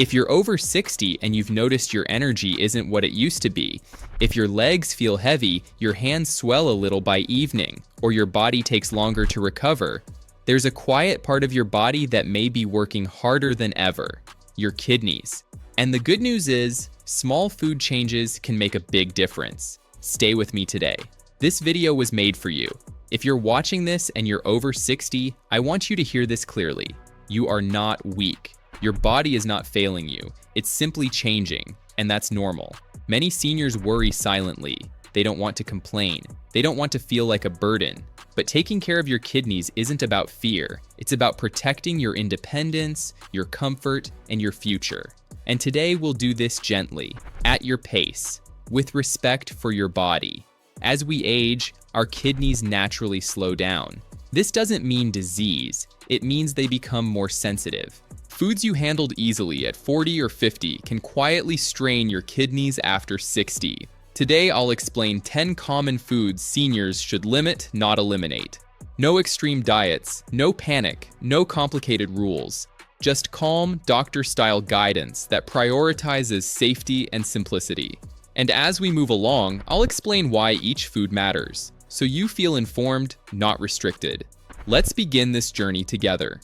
If you're over 60 and you've noticed your energy isn't what it used to be, if your legs feel heavy, your hands swell a little by evening, or your body takes longer to recover, there's a quiet part of your body that may be working harder than ever: your kidneys. And the good news is, small food changes can make a big difference. Stay with me today. This video was made for you. If you're watching this and you're over 60, I want you to hear this clearly. You are not weak. Your body is not failing you. It's simply changing, and that's normal. Many seniors worry silently. They don't want to complain. They don't want to feel like a burden. But taking care of your kidneys isn't about fear. It's about protecting your independence, your comfort, and your future. And today we'll do this gently, at your pace, with respect for your body. As we age, our kidneys naturally slow down. This doesn't mean disease. It means they become more sensitive. Foods you handled easily at 40 or 50 can quietly strain your kidneys after 60. Today, I'll explain 10 common foods seniors should limit, not eliminate. No extreme diets, no panic, no complicated rules. Just calm, doctor-style guidance that prioritizes safety and simplicity. And as we move along, I'll explain why each food matters, so you feel informed, not restricted. Let's begin this journey together.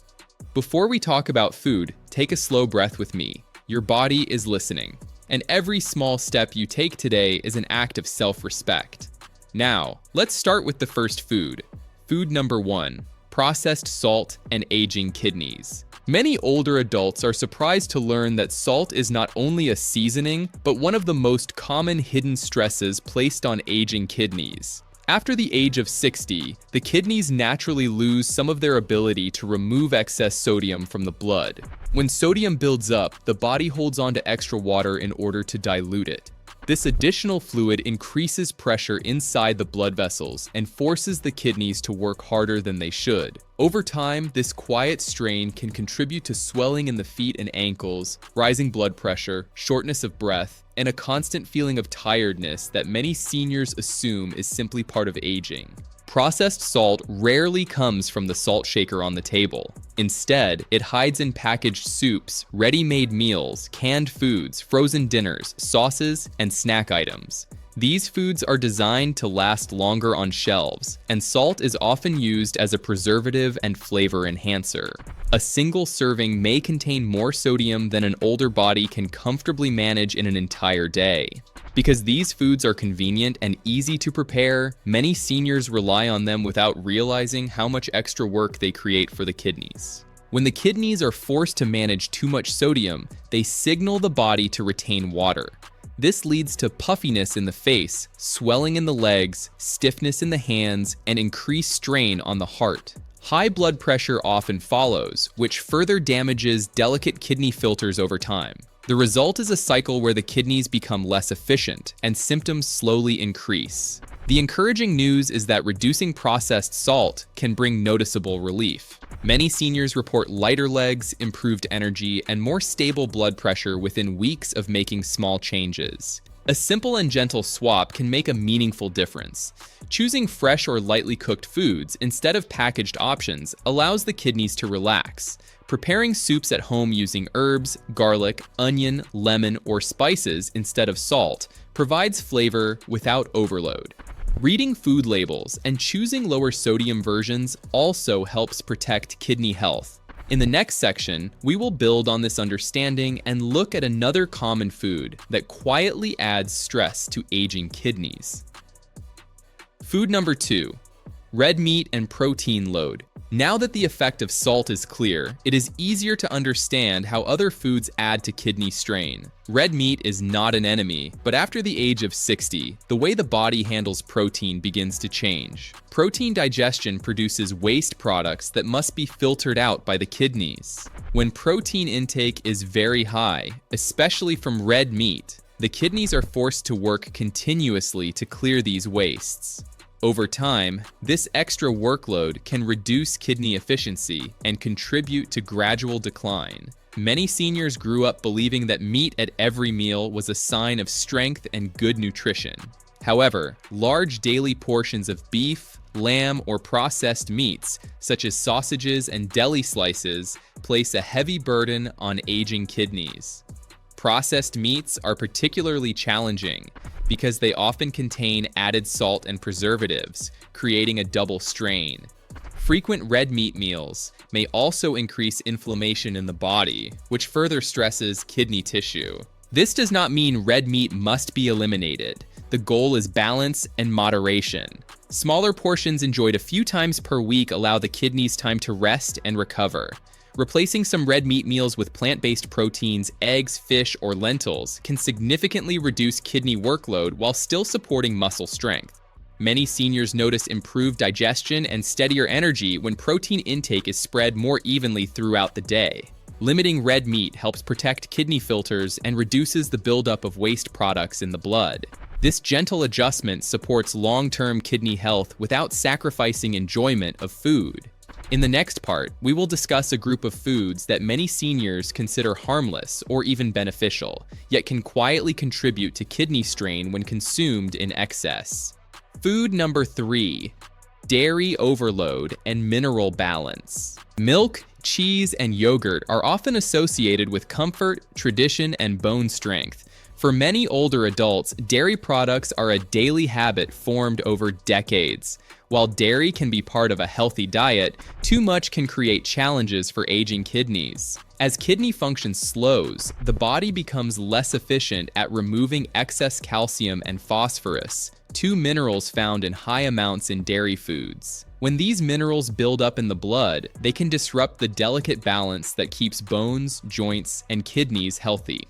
Before we talk about food, take a slow breath with me. Your body is listening, and every small step you take today is an act of self-respect. Now, let's start with the first food. Food number 1, processed salt and aging kidneys. Many older adults are surprised to learn that salt is not only a seasoning, but one of the most common hidden stresses placed on aging kidneys. After the age of 60, the kidneys naturally lose some of their ability to remove excess sodium from the blood. When sodium builds up, the body holds on to extra water in order to dilute it. This additional fluid increases pressure inside the blood vessels and forces the kidneys to work harder than they should. Over time, this quiet strain can contribute to swelling in the feet and ankles, rising blood pressure, shortness of breath, and a constant feeling of tiredness that many seniors assume is simply part of aging. Processed salt rarely comes from the salt shaker on the table. Instead, it hides in packaged soups, ready-made meals, canned foods, frozen dinners, sauces, and snack items. These foods are designed to last longer on shelves, and salt is often used as a preservative and flavor enhancer. A single serving may contain more sodium than an older body can comfortably manage in an entire day. Because these foods are convenient and easy to prepare, many seniors rely on them without realizing how much extra work they create for the kidneys. When the kidneys are forced to manage too much sodium, they signal the body to retain water. This leads to puffiness in the face, swelling in the legs, stiffness in the hands, and increased strain on the heart. High blood pressure often follows, which further damages delicate kidney filters over time. The result is a cycle where the kidneys become less efficient and symptoms slowly increase. The encouraging news is that reducing processed salt can bring noticeable relief. Many seniors report lighter legs, improved energy, and more stable blood pressure within weeks of making small changes. A simple and gentle swap can make a meaningful difference. Choosing fresh or lightly cooked foods instead of packaged options allows the kidneys to relax. Preparing soups at home using herbs, garlic, onion, lemon, or spices instead of salt provides flavor without overload. Reading food labels and choosing lower sodium versions also helps protect kidney health. In the next section, we will build on this understanding and look at another common food that quietly adds stress to aging kidneys. Food number 2, red meat and protein load. Now that the effect of salt is clear, it is easier to understand how other foods add to kidney strain. Red meat is not an enemy, but after the age of 60, the way the body handles protein begins to change. Protein digestion produces waste products that must be filtered out by the kidneys. When protein intake is very high, especially from red meat, the kidneys are forced to work continuously to clear these wastes. Over time, this extra workload can reduce kidney efficiency and contribute to gradual decline. Many seniors grew up believing that meat at every meal was a sign of strength and good nutrition. However, large daily portions of beef, lamb, or processed meats, such as sausages and deli slices, place a heavy burden on aging kidneys. Processed meats are particularly challenging because they often contain added salt and preservatives, creating a double strain. Frequent red meat meals may also increase inflammation in the body, which further stresses kidney tissue. This does not mean red meat must be eliminated. The goal is balance and moderation. Smaller portions enjoyed a few times per week allow the kidneys time to rest and recover. Replacing some red meat meals with plant-based proteins, eggs, fish, or lentils can significantly reduce kidney workload while still supporting muscle strength. Many seniors notice improved digestion and steadier energy when protein intake is spread more evenly throughout the day. Limiting red meat helps protect kidney filters and reduces the buildup of waste products in the blood. This gentle adjustment supports long-term kidney health without sacrificing enjoyment of food. In the next part, we will discuss a group of foods that many seniors consider harmless or even beneficial, yet can quietly contribute to kidney strain when consumed in excess. Food number 3, dairy overload and mineral balance. Milk, cheese, and yogurt are often associated with comfort, tradition, and bone strength. For many older adults, dairy products are a daily habit formed over decades. While dairy can be part of a healthy diet, too much can create challenges for aging kidneys. As kidney function slows, the body becomes less efficient at removing excess calcium and phosphorus, two minerals found in high amounts in dairy foods. When these minerals build up in the blood, they can disrupt the delicate balance that keeps bones, joints, and kidneys healthy.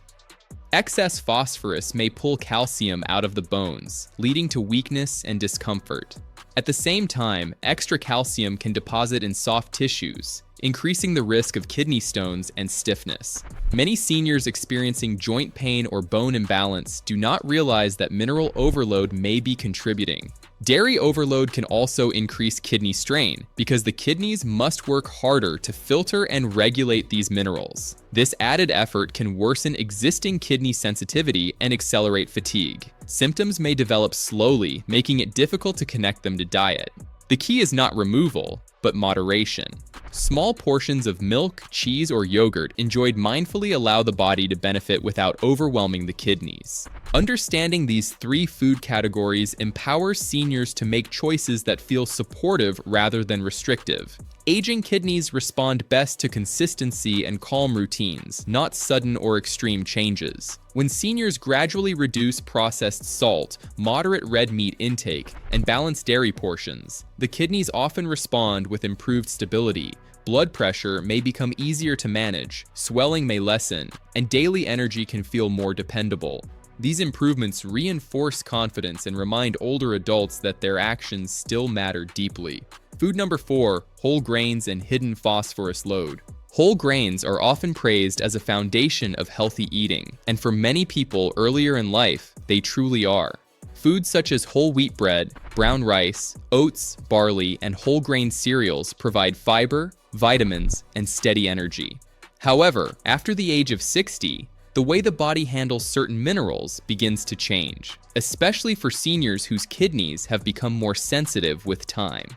Excess phosphorus may pull calcium out of the bones, leading to weakness and discomfort. At the same time, extra calcium can deposit in soft tissues, increasing the risk of kidney stones and stiffness. Many seniors experiencing joint pain or bone imbalance do not realize that mineral overload may be contributing. Dairy overload can also increase kidney strain because the kidneys must work harder to filter and regulate these minerals. This added effort can worsen existing kidney sensitivity and accelerate fatigue. Symptoms may develop slowly, making it difficult to connect them to diet. The key is not removal, but moderation. Small portions of milk, cheese, or yogurt enjoyed mindfully allow the body to benefit without overwhelming the kidneys. Understanding these 3 food categories empowers seniors to make choices that feel supportive rather than restrictive. Aging kidneys respond best to consistency and calm routines, not sudden or extreme changes. When seniors gradually reduce processed salt, moderate red meat intake, and balance dairy portions, the kidneys often respond with improved stability. Blood pressure may become easier to manage, swelling may lessen, and daily energy can feel more dependable. These improvements reinforce confidence and remind older adults that their actions still matter deeply. Food number 4, whole grains and hidden phosphorus load. Whole grains are often praised as a foundation of healthy eating, and for many people earlier in life, they truly are. Foods such as whole wheat bread, brown rice, oats, barley, and whole grain cereals provide fiber, vitamins, and steady energy. However, after the age of 60, the way the body handles certain minerals begins to change, especially for seniors whose kidneys have become more sensitive with time.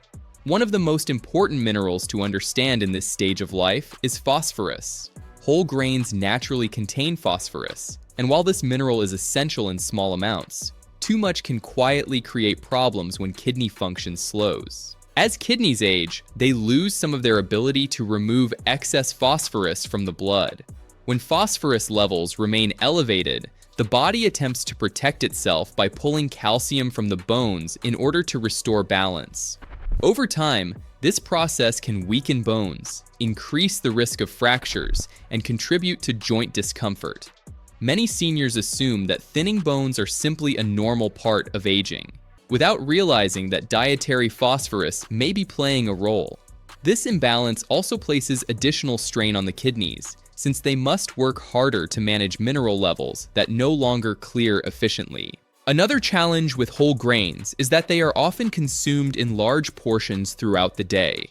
One of the most important minerals to understand in this stage of life is phosphorus. Whole grains naturally contain phosphorus, and while this mineral is essential in small amounts, too much can quietly create problems when kidney function slows. As kidneys age, they lose some of their ability to remove excess phosphorus from the blood. When phosphorus levels remain elevated, the body attempts to protect itself by pulling calcium from the bones in order to restore balance. Over time, this process can weaken bones, increase the risk of fractures, and contribute to joint discomfort. Many seniors assume that thinning bones are simply a normal part of aging, without realizing that dietary phosphorus may be playing a role. This imbalance also places additional strain on the kidneys, since they must work harder to manage mineral levels that no longer clear efficiently. Another challenge with whole grains is that they are often consumed in large portions throughout the day.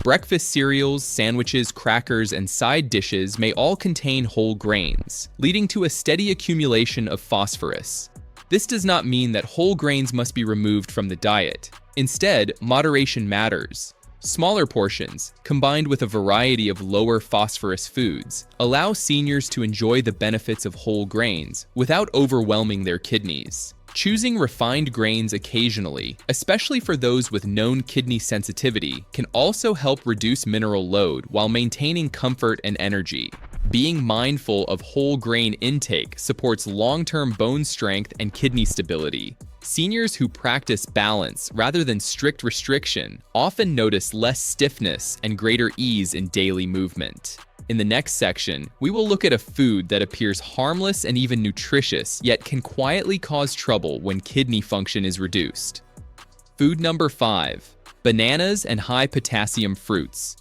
Breakfast cereals, sandwiches, crackers, and side dishes may all contain whole grains, leading to a steady accumulation of phosphorus. This does not mean that whole grains must be removed from the diet. Instead, moderation matters. Smaller portions, combined with a variety of lower phosphorus foods, allow seniors to enjoy the benefits of whole grains without overwhelming their kidneys. Choosing refined grains occasionally, especially for those with known kidney sensitivity, can also help reduce mineral load while maintaining comfort and energy. Being mindful of whole grain intake supports long-term bone strength and kidney stability. Seniors who practice balance rather than strict restriction often notice less stiffness and greater ease in daily movement. In the next section, we will look at a food that appears harmless and even nutritious, yet can quietly cause trouble when kidney function is reduced. Food number 5. Bananas and high potassium fruits.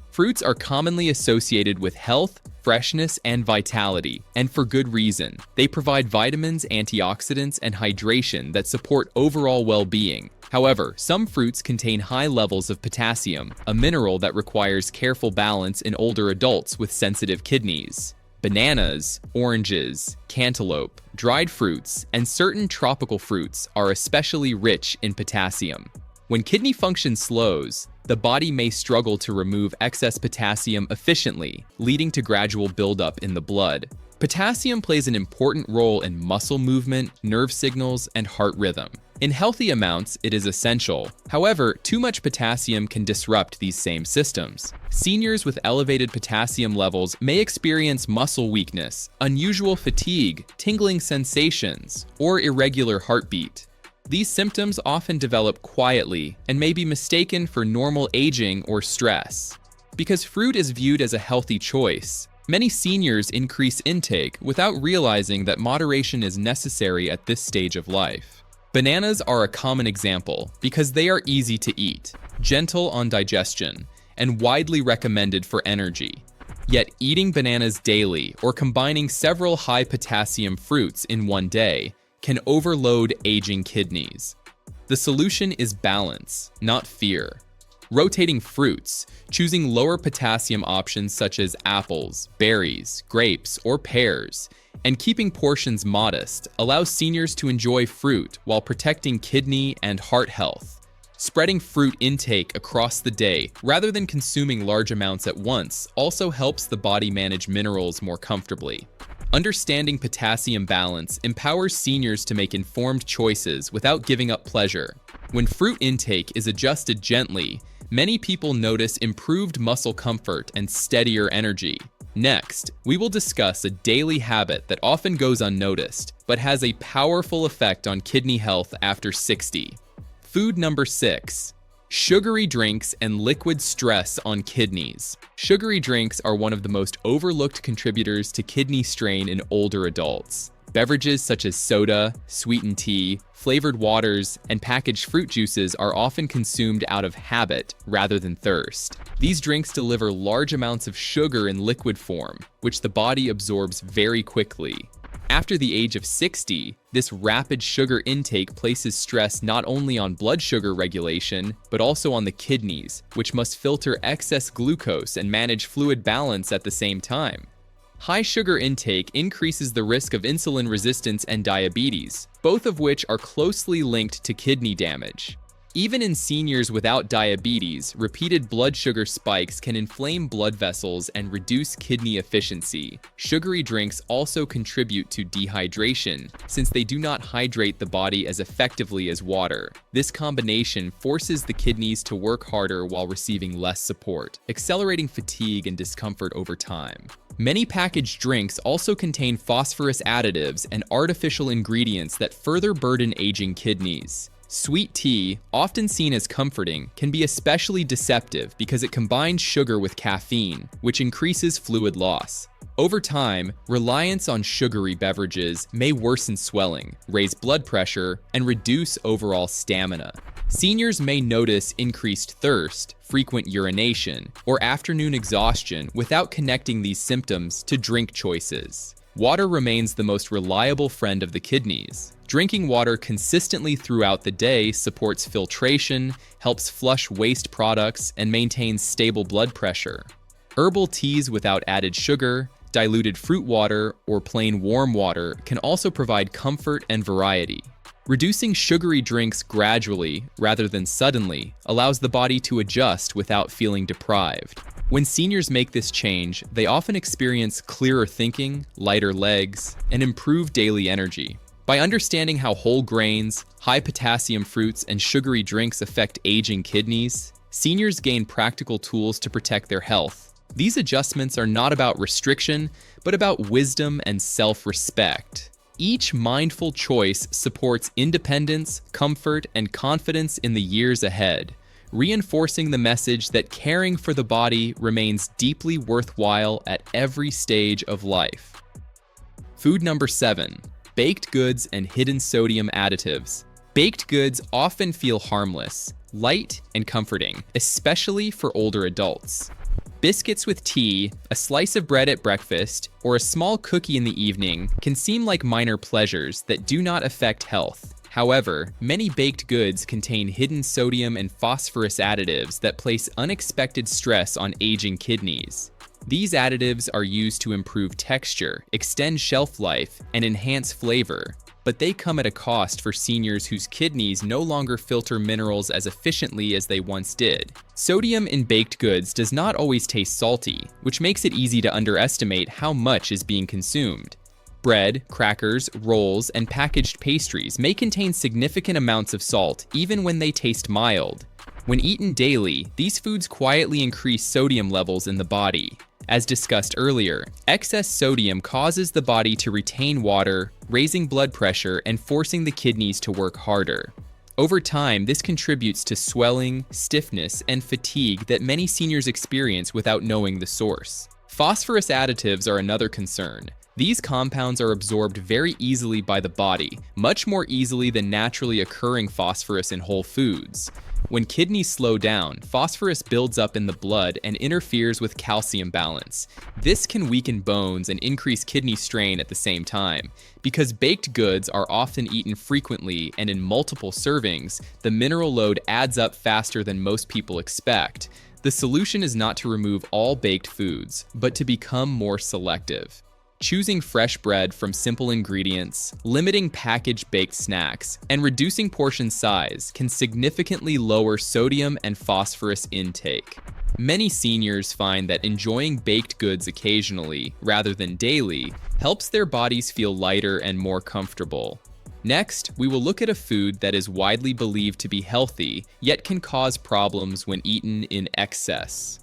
Fruits are commonly associated with health, freshness, and vitality, and for good reason. They provide vitamins, antioxidants, and hydration that support overall well-being. However, some fruits contain high levels of potassium, a mineral that requires careful balance in older adults with sensitive kidneys. Bananas, oranges, cantaloupe, dried fruits, and certain tropical fruits are especially rich in potassium. When kidney function slows, the body may struggle to remove excess potassium efficiently, leading to gradual buildup in the blood. Potassium plays an important role in muscle movement, nerve signals, and heart rhythm. In healthy amounts, it is essential. However, too much potassium can disrupt these same systems. Seniors with elevated potassium levels may experience muscle weakness, unusual fatigue, tingling sensations, or irregular heartbeat. These symptoms often develop quietly and may be mistaken for normal aging or stress. Because fruit is viewed as a healthy choice, many seniors increase intake without realizing that moderation is necessary at this stage of life. Bananas are a common example because they are easy to eat, gentle on digestion, and widely recommended for energy. Yet eating bananas daily or combining several high potassium fruits in one day can overload aging kidneys. The solution is balance, not fear. Rotating fruits, choosing lower potassium options such as apples, berries, grapes, or pears, and keeping portions modest allows seniors to enjoy fruit while protecting kidney and heart health. Spreading fruit intake across the day rather than consuming large amounts at once also helps the body manage minerals more comfortably. Understanding potassium balance empowers seniors to make informed choices without giving up pleasure. When fruit intake is adjusted gently, many people notice improved muscle comfort and steadier energy. Next, we will discuss a daily habit that often goes unnoticed, but has a powerful effect on kidney health after 60. Food number 6. Sugary drinks and liquid stress on kidneys. Sugary drinks are one of the most overlooked contributors to kidney strain in older adults. Beverages such as soda, sweetened tea, flavored waters, and packaged fruit juices are often consumed out of habit rather than thirst. These drinks deliver large amounts of sugar in liquid form, which the body absorbs very quickly. After the age of 60, this rapid sugar intake places stress not only on blood sugar regulation, but also on the kidneys, which must filter excess glucose and manage fluid balance at the same time. High sugar intake increases the risk of insulin resistance and diabetes, both of which are closely linked to kidney damage. Even in seniors without diabetes, repeated blood sugar spikes can inflame blood vessels and reduce kidney efficiency. Sugary drinks also contribute to dehydration, since they do not hydrate the body as effectively as water. This combination forces the kidneys to work harder while receiving less support, accelerating fatigue and discomfort over time. Many packaged drinks also contain phosphorus additives and artificial ingredients that further burden aging kidneys. Sweet tea, often seen as comforting, can be especially deceptive because it combines sugar with caffeine, which increases fluid loss. Over time, reliance on sugary beverages may worsen swelling, raise blood pressure, and reduce overall stamina. Seniors may notice increased thirst, frequent urination, or afternoon exhaustion without connecting these symptoms to drink choices. Water remains the most reliable friend of the kidneys. Drinking water consistently throughout the day supports filtration, helps flush waste products, and maintains stable blood pressure. Herbal teas without added sugar, diluted fruit water, or plain warm water can also provide comfort and variety. Reducing sugary drinks gradually, rather than suddenly, allows the body to adjust without feeling deprived. When seniors make this change, they often experience clearer thinking, lighter legs, and improved daily energy. By understanding how whole grains, high-potassium fruits, and sugary drinks affect aging kidneys, seniors gain practical tools to protect their health. These adjustments are not about restriction, but about wisdom and self-respect. Each mindful choice supports independence, comfort, and confidence in the years ahead, reinforcing the message that caring for the body remains deeply worthwhile at every stage of life. Food number 7. Baked goods and hidden sodium additives. Baked goods often feel harmless, light, and comforting, especially for older adults. Biscuits with tea, a slice of bread at breakfast, or a small cookie in the evening can seem like minor pleasures that do not affect health. However, many baked goods contain hidden sodium and phosphorus additives that place unexpected stress on aging kidneys. These additives are used to improve texture, extend shelf life, and enhance flavor, but they come at a cost for seniors whose kidneys no longer filter minerals as efficiently as they once did. Sodium in baked goods does not always taste salty, which makes it easy to underestimate how much is being consumed. Bread, crackers, rolls, and packaged pastries may contain significant amounts of salt even when they taste mild. When eaten daily, these foods quietly increase sodium levels in the body. As discussed earlier, excess sodium causes the body to retain water, raising blood pressure and forcing the kidneys to work harder. Over time, this contributes to swelling, stiffness, and fatigue that many seniors experience without knowing the source. Phosphorus additives are another concern. These compounds are absorbed very easily by the body, much more easily than naturally occurring phosphorus in whole foods. When kidneys slow down, phosphorus builds up in the blood and interferes with calcium balance. This can weaken bones and increase kidney strain at the same time. Because baked goods are often eaten frequently and in multiple servings, the mineral load adds up faster than most people expect. The solution is not to remove all baked foods, but to become more selective. Choosing fresh bread from simple ingredients, limiting packaged baked snacks, and reducing portion size can significantly lower sodium and phosphorus intake. Many seniors find that enjoying baked goods occasionally, rather than daily, helps their bodies feel lighter and more comfortable. Next, we will look at a food that is widely believed to be healthy, yet can cause problems when eaten in excess.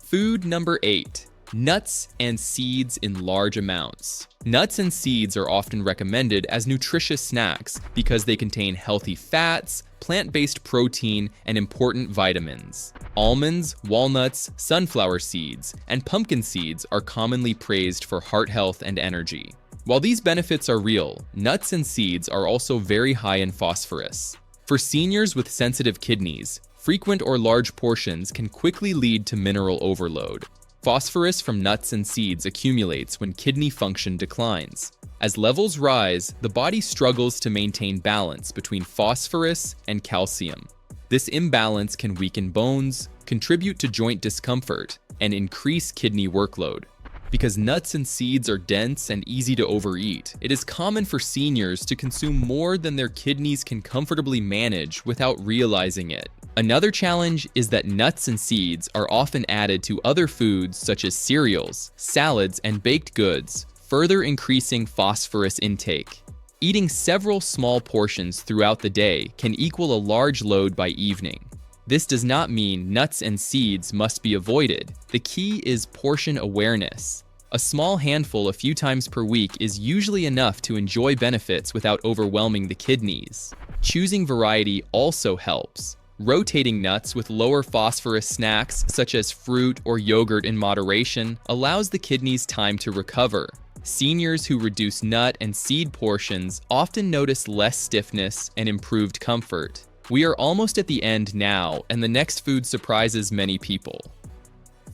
Food number 8. Nuts and seeds in large amounts. Nuts and seeds are often recommended as nutritious snacks because they contain healthy fats, plant-based protein, and important vitamins. Almonds, walnuts, sunflower seeds, and pumpkin seeds are commonly praised for heart health and energy. While these benefits are real, nuts and seeds are also very high in phosphorus. For seniors with sensitive kidneys, frequent or large portions can quickly lead to mineral overload. Phosphorus from nuts and seeds accumulates when kidney function declines. As levels rise, the body struggles to maintain balance between phosphorus and calcium. This imbalance can weaken bones, contribute to joint discomfort, and increase kidney workload. Because nuts and seeds are dense and easy to overeat, it is common for seniors to consume more than their kidneys can comfortably manage without realizing it. Another challenge is that nuts and seeds are often added to other foods such as cereals, salads, and baked goods, further increasing phosphorus intake. Eating several small portions throughout the day can equal a large load by evening. This does not mean nuts and seeds must be avoided. The key is portion awareness. A small handful a few times per week is usually enough to enjoy benefits without overwhelming the kidneys. Choosing variety also helps. Rotating nuts with lower phosphorus snacks, such as fruit or yogurt in moderation, allows the kidneys time to recover. Seniors who reduce nut and seed portions often notice less stiffness and improved comfort. We are almost at the end now, and the next food surprises many people.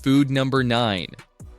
Food number 9.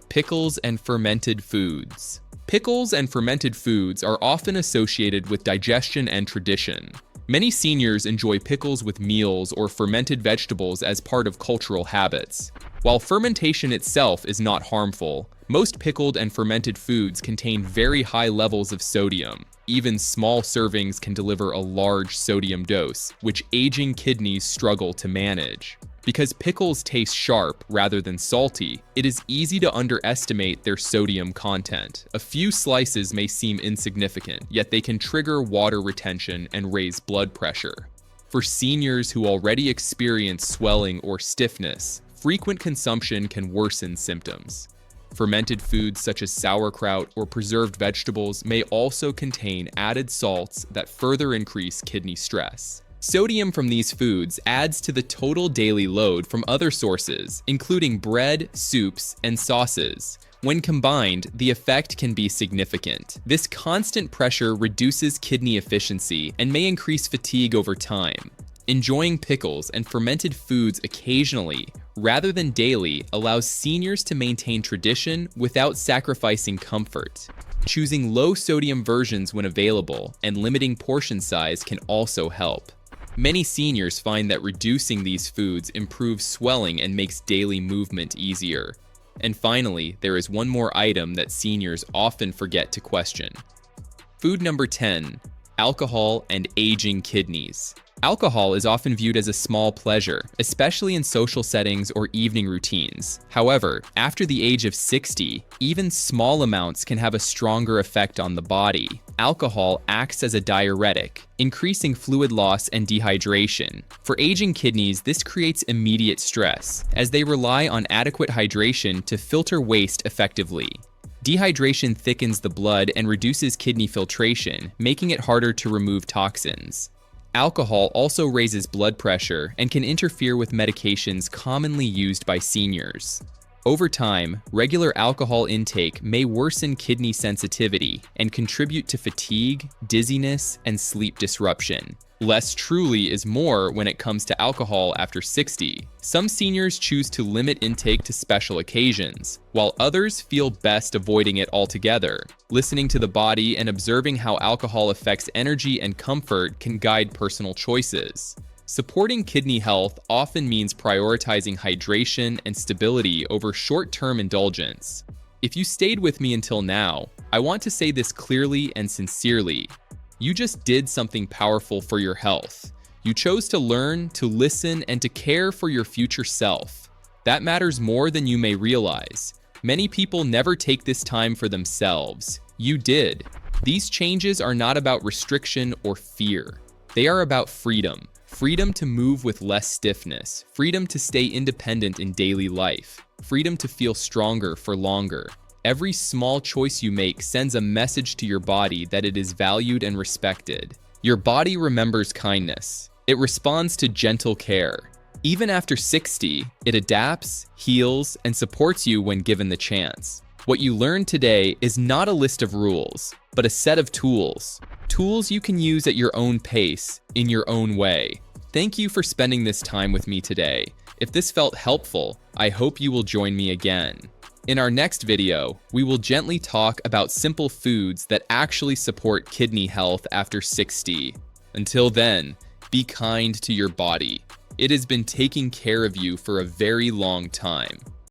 Pickles and fermented foods. Pickles and fermented foods are often associated with digestion and tradition. Many seniors enjoy pickles with meals or fermented vegetables as part of cultural habits. While fermentation itself is not harmful, most pickled and fermented foods contain very high levels of sodium. Even small servings can deliver a large sodium dose, which aging kidneys struggle to manage. Because pickles taste sharp rather than salty, it is easy to underestimate their sodium content. A few slices may seem insignificant, yet they can trigger water retention and raise blood pressure. For seniors who already experience swelling or stiffness, frequent consumption can worsen symptoms. Fermented foods such as sauerkraut or preserved vegetables may also contain added salts that further increase kidney stress. Sodium from these foods adds to the total daily load from other sources, including bread, soups, and sauces. When combined, the effect can be significant. This constant pressure reduces kidney efficiency and may increase fatigue over time. Enjoying pickles and fermented foods occasionally, rather than daily, allows seniors to maintain tradition without sacrificing comfort. Choosing low-sodium versions when available and limiting portion size can also help. Many seniors find that reducing these foods improves swelling and makes daily movement easier. And finally, there is one more item that seniors often forget to question. Food number 10, alcohol and aging kidneys. Alcohol is often viewed as a small pleasure, especially in social settings or evening routines. However, after the age of 60, even small amounts can have a stronger effect on the body. Alcohol acts as a diuretic, increasing fluid loss and dehydration. For aging kidneys, this creates immediate stress, as they rely on adequate hydration to filter waste effectively. Dehydration thickens the blood and reduces kidney filtration, making it harder to remove toxins. Alcohol also raises blood pressure and can interfere with medications commonly used by seniors. Over time, regular alcohol intake may worsen kidney sensitivity and contribute to fatigue, dizziness, and sleep disruption. Less truly is more when it comes to alcohol after 60. Some seniors choose to limit intake to special occasions, while others feel best avoiding it altogether. Listening to the body and observing how alcohol affects energy and comfort can guide personal choices. Supporting kidney health often means prioritizing hydration and stability over short-term indulgence. If you stayed with me until now, I want to say this clearly and sincerely. You just did something powerful for your health. You chose to learn, to listen, and to care for your future self. That matters more than you may realize. Many people never take this time for themselves. You did. These changes are not about restriction or fear. They are about freedom. Freedom to move with less stiffness. Freedom to stay independent in daily life. Freedom to feel stronger for longer. Every small choice you make sends a message to your body that it is valued and respected. Your body remembers kindness. It responds to gentle care. Even after 60, it adapts, heals, and supports you when given the chance. What you learn today is not a list of rules, but a set of tools. Tools you can use at your own pace, in your own way. Thank you for spending this time with me today. If this felt helpful, I hope you will join me again. In our next video, we will gently talk about simple foods that actually support kidney health after 60. Until then, be kind to your body. It has been taking care of you for a very long time.